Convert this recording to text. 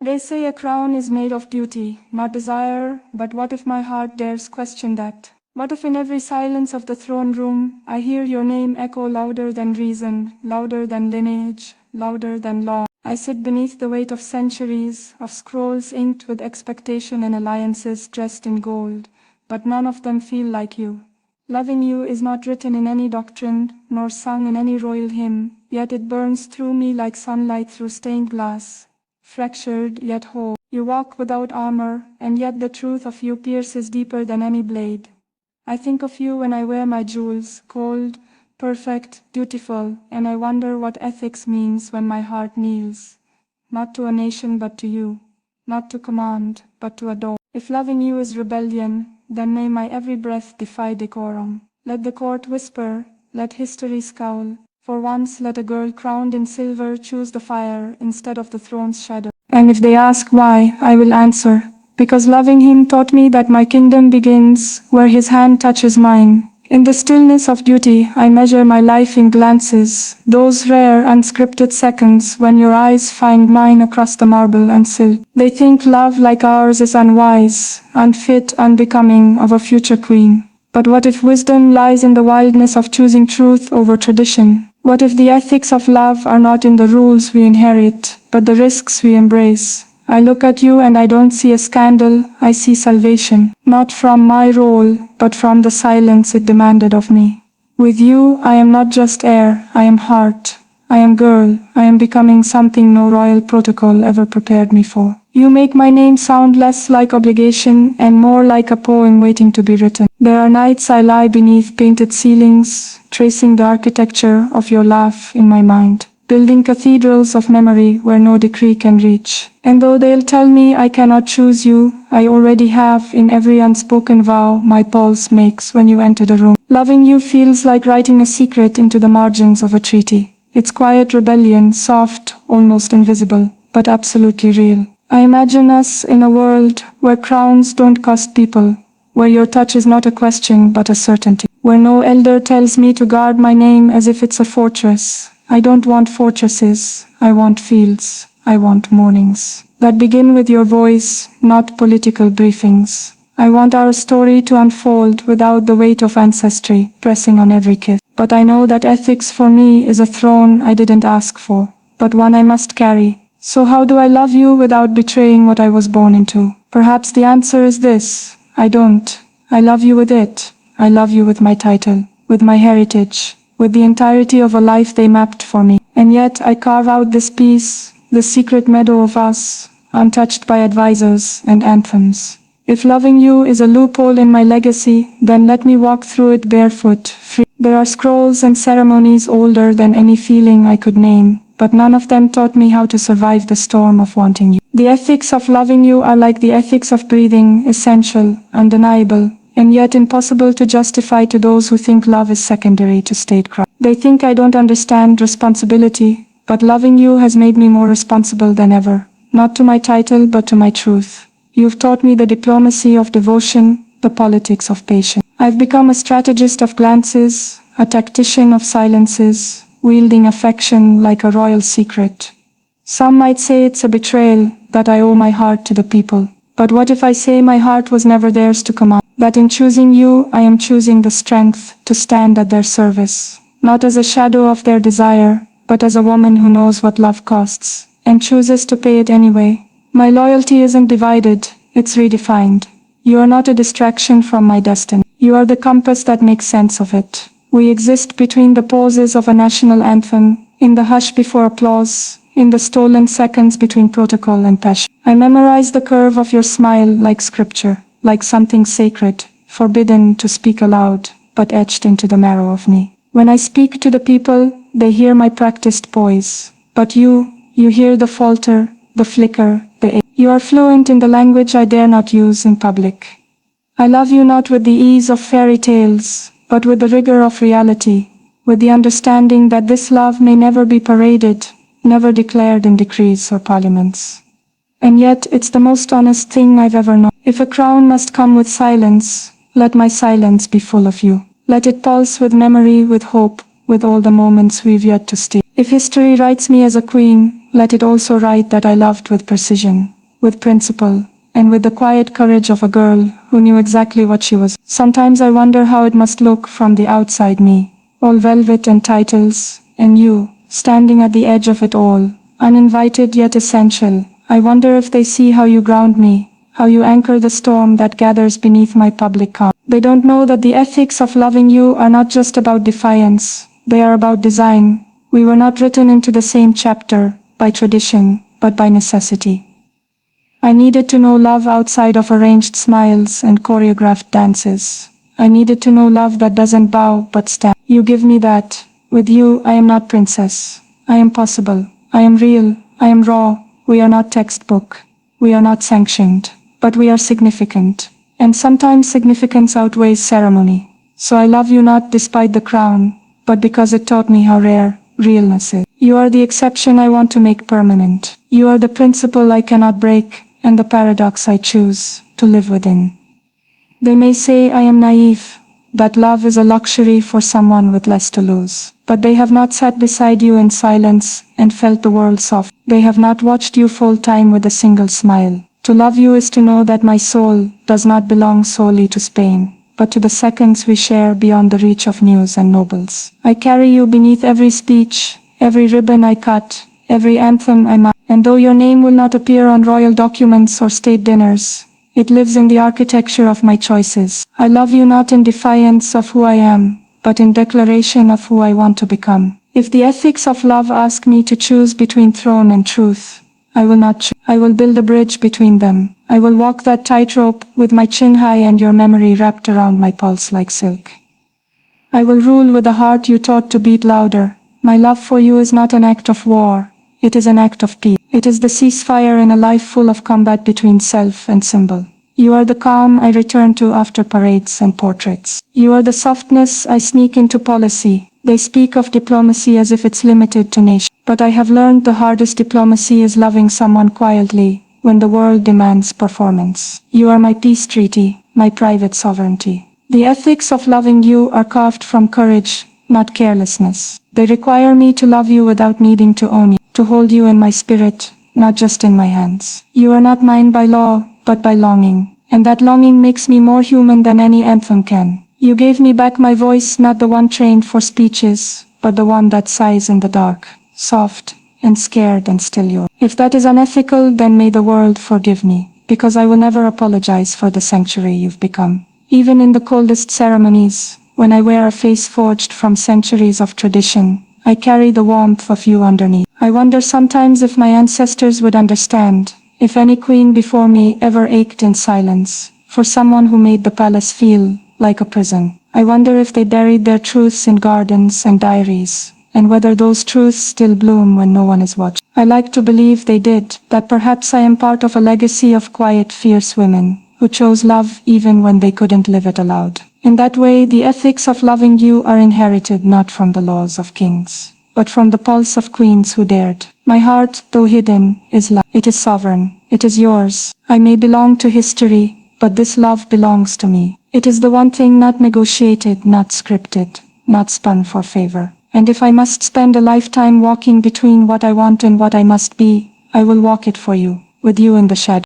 They say a crown is made of beauty, not desire, but what if my heart dares question that? What if in every silence of the throne room, I hear your name echo louder than reason, louder than lineage, louder than law? I sit beneath the weight of centuries, of scrolls inked with expectation and alliances dressed in gold, but none of them feel like you. Loving you is not written in any doctrine, nor sung in any royal hymn, yet it burns through me like sunlight through stained glass. Fractured yet whole, you walk without armor, and yet the truth of you pierces deeper than any blade. I think of you when I wear my jewels, cold, perfect, dutiful, and I wonder what ethics means when my heart kneels. Not to a nation but to you, not to command, but to adore. If loving you is rebellion, then may my every breath defy decorum. Let the court whisper, let history scowl. For once let a girl crowned in silver choose the fire instead of the throne's shadow. And if they ask why, I will answer, because loving him taught me that my kingdom begins where his hand touches mine. In the stillness of duty, I measure my life in glances, those rare unscripted seconds when your eyes find mine across the marble and silk. They think love like ours is unwise, unfit, unbecoming of a future queen. But what if wisdom lies in the wildness of choosing truth over tradition? What if the ethics of love are not in the rules we inherit, but the risks we embrace? I look at you and I don't see a scandal, I see salvation, not from my role, but from the silence it demanded of me. With you, I am not just air, I am heart. I am girl, I am becoming something no royal protocol ever prepared me for. You make my name sound less like obligation and more like a poem waiting to be written. There are nights I lie beneath painted ceilings, tracing the architecture of your laugh in my mind, building cathedrals of memory where no decree can reach. And though they'll tell me I cannot choose you, I already have in every unspoken vow my pulse makes when you enter the room. Loving you feels like writing a secret into the margins of a treaty. It's quiet rebellion, soft, almost invisible, but absolutely real. I imagine us in a world where crowns don't cost people, where your touch is not a question but a certainty, where no elder tells me to guard my name as if it's a fortress. I don't want fortresses, I want fields, I want mornings that begin with your voice, not political briefings. I want our story to unfold without the weight of ancestry pressing on every kiss. But I know that ethics for me is a throne I didn't ask for, but one I must carry. So how do I love you without betraying what I was born into? Perhaps the answer is this: I don't. I love you with it. I love you with my title, with my heritage, with the entirety of a life they mapped for me. And yet I carve out this piece, the secret meadow of us, untouched by advisors and anthems. If loving you is a loophole in my legacy, then let me walk through it barefoot, free. There are scrolls and ceremonies older than any feeling I could name, but none of them taught me how to survive the storm of wanting you. The ethics of loving you are like the ethics of breathing, essential, undeniable, and yet impossible to justify to those who think love is secondary to statecraft. They think I don't understand responsibility, but loving you has made me more responsible than ever, not to my title but to my truth. You've taught me the diplomacy of devotion, the politics of patience. I've become a strategist of glances, a tactician of silences, wielding affection like a royal secret. Some might say it's a betrayal, that I owe my heart to the people. But what if I say my heart was never theirs to command? That in choosing you, I am choosing the strength to stand at their service, not as a shadow of their desire, but as a woman who knows what love costs, and chooses to pay it anyway. My loyalty isn't divided, it's redefined. You are not a distraction from my destiny. You are the compass that makes sense of it. We exist between the pauses of a national anthem, in the hush before applause, in the stolen seconds between protocol and passion. I memorize the curve of your smile like scripture, like something sacred, forbidden to speak aloud, but etched into the marrow of me. When I speak to the people, they hear my practiced poise. But you hear the falter, the flicker, the ache. You are fluent in the language I dare not use in public. I love you not with the ease of fairy tales, but with the rigor of reality, with the understanding that this love may never be paraded, never declared in decrees or parliaments. And yet it's the most honest thing I've ever known. If a crown must come with silence, let my silence be full of you. Let it pulse with memory, with hope, with all the moments we've yet to steal. If history writes me as a queen, let it also write that I loved with precision, with principle, and with the quiet courage of a girl who knew exactly what she was. Sometimes I wonder how it must look from the outside me, all velvet and titles, and you, standing at the edge of it all, uninvited yet essential. I wonder if they see how you ground me, how you anchor the storm that gathers beneath my public calm. They don't know that the ethics of loving you are not just about defiance, they are about design. We were not written into the same chapter, by tradition, but by necessity. I needed to know love outside of arranged smiles and choreographed dances. I needed to know love that doesn't bow but stand. You give me that. With you, I am not princess. I am possible. I am real. I am raw. We are not textbook. We are not sanctioned. But we are significant. And sometimes significance outweighs ceremony. So I love you not despite the crown, but because it taught me how rare realness is. You are the exception I want to make permanent. You are the principle I cannot break, and the paradox I choose to live within. They may say I am naive, that love is a luxury for someone with less to lose. But they have not sat beside you in silence and felt the world soft. They have not watched you full time with a single smile. To love you is to know that my soul does not belong solely to Spain, but to the seconds we share beyond the reach of news and nobles. I carry you beneath every speech, every ribbon I cut, every anthem I mark. And though your name will not appear on royal documents or state dinners, it lives in the architecture of my choices. I love you not in defiance of who I am, but in declaration of who I want to become. If the ethics of love ask me to choose between throne and truth, I will not choose. I will build a bridge between them. I will walk that tightrope with my chin high and your memory wrapped around my pulse like silk. I will rule with a heart you taught to beat louder. My love for you is not an act of war. It is an act of peace. It is the ceasefire in a life full of combat between self and symbol. You are the calm I return to after parades and portraits. You are the softness I sneak into policy. They speak of diplomacy as if it's limited to nations. But I have learned the hardest diplomacy is loving someone quietly, when the world demands performance. You are my peace treaty, my private sovereignty. The ethics of loving you are carved from courage, not carelessness. They require me to love you without needing to own you, to hold you in my spirit, not just in my hands. You are not mine by law, but by longing, and that longing makes me more human than any anthem can. You gave me back my voice, not the one trained for speeches, but the one that sighs in the dark, soft and scared and still yours. If that is unethical, then may the world forgive me, because I will never apologize for the sanctuary you've become. Even in the coldest ceremonies, when I wear a face forged from centuries of tradition, I carry the warmth of you underneath. I wonder sometimes if my ancestors would understand, if any queen before me ever ached in silence, for someone who made the palace feel like a prison. I wonder if they buried their truths in gardens and diaries, and whether those truths still bloom when no one is watching. I like to believe they did, that perhaps I am part of a legacy of quiet, fierce women, who chose love even when they couldn't live it aloud. In that way, the ethics of loving you are inherited not from the laws of kings, but from the pulse of queens who dared. My heart, though hidden, is love. It is sovereign. It is yours. I may belong to history, but this love belongs to me. It is the one thing not negotiated, not scripted, not spun for favor. And if I must spend a lifetime walking between what I want and what I must be, I will walk it for you, with you in the shadow.